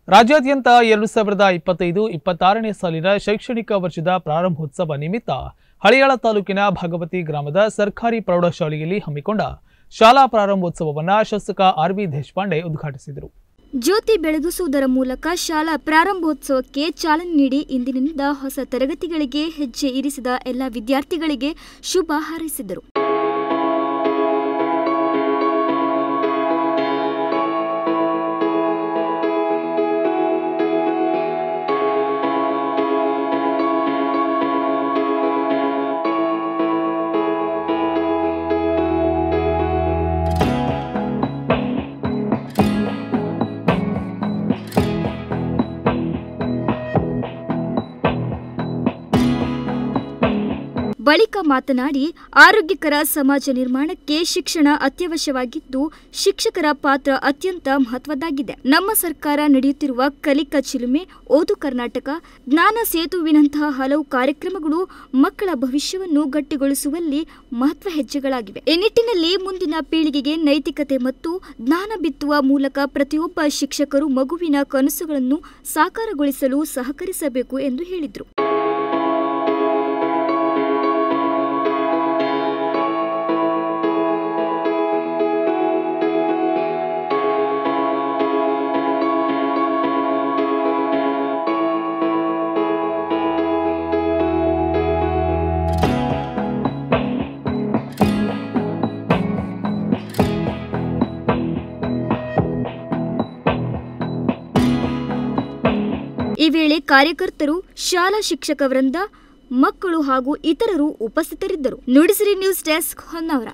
ರಾಜ್ಯಾದ್ಯಂತ 2025-26ನೇ ಸಾಲಿನ ಶೈಕ್ಷಣಿಕ ವರ್ಷದ ಪ್ರಾರಂಭೋತ್ಸವ ನಿಮಿತ್ತ ಹಳಿಯಾಳ ತಾಲೂಕಿನ ಭಾಗವತಿ ಗ್ರಾಮದ ಸರ್ಕಾರಿ ಪ್ರೌಢಶಾಲೆಯಲ್ಲಿ ಹಮ್ಮಿಕೊಂಡ ಶಾಲಾ ಪ್ರಾರಂಭೋತ್ಸವವನ್ನು ಶಾಸಕ ಆರ್.ವಿ. ದೇಶಪಾಂಡೆ ಉದ್ಘಾಟಿಸಿದರು. ಜ್ಯೋತಿ ಬೆಳಗಿಸುವುದರ ಮೂಲಕ ಶಾಲಾ ಪ್ರಾರಂಭೋತ್ಸವಕ್ಕೆ ಚಾಲನೆ ನೀಡಿ ಇಂದಿನಿಂದ ಹೊಸ ತರಗತಿಗಳಿಗೆ ಹೆಜ್ಜೆ ಇರಿಸಿದ ಎಲ್ಲ ವಿದ್ಯಾರ್ಥಿಗಳಿಗೆ ಶುಭ ಹಾರೈಸಿದರು. ಬಳಿಕ ಮಾತನಾಡಿ, ಆರೋಗ್ಯಕರ ಸಮಾಜ ನಿರ್ಮಾಣಕ್ಕೆ ಶಿಕ್ಷಣ ಅತ್ಯವಶ್ಯವಾಗಿದ್ದು, ಶಿಕ್ಷಕರ ಪಾತ್ರ ಅತ್ಯಂತ ಮಹತ್ವದ್ದಾಗಿದೆ. ನಮ್ಮ ಸರ್ಕಾರ ನಡೆಯುತ್ತಿರುವ ಕಲಿಕಾ ಚಿಲುಮೆ, ಓದು ಕರ್ನಾಟಕ, ಜ್ಞಾನ ಸೇತುವಿನಂತಹ ಹಲವು ಕಾರ್ಯಕ್ರಮಗಳು ಮಕ್ಕಳ ಭವಿಷ್ಯವನ್ನು ಗಟ್ಟಿಗೊಳಿಸುವಲ್ಲಿ ಮಹತ್ವ ಹೆಜ್ಜೆಗಳಾಗಿವೆ. ಈ ನಿಟ್ಟಿನಲ್ಲಿ ಮುಂದಿನ ಪೀಳಿಗೆಗೆ ನೈತಿಕತೆ ಮತ್ತು ಜ್ಞಾನ ಬಿತ್ತುವ ಮೂಲಕ ಪ್ರತಿಯೊಬ್ಬ ಶಿಕ್ಷಕರು ಮಗುವಿನ ಕನಸುಗಳನ್ನು ಸಾಕಾರಗೊಳಿಸಲು ಸಹಕರಿಸಬೇಕು ಎಂದು ಹೇಳಿದರು. ಈ ವೇಳೆ ಕಾರ್ಯಕರ್ತರು, ಶಾಲಾ ಶಿಕ್ಷಕ ವೃಂದ, ಮಕ್ಕಳು ಹಾಗೂ ಇತರರು ಉಪಸ್ಥಿತರಿದ್ದರು. Nudisiri news desk, Honnavar.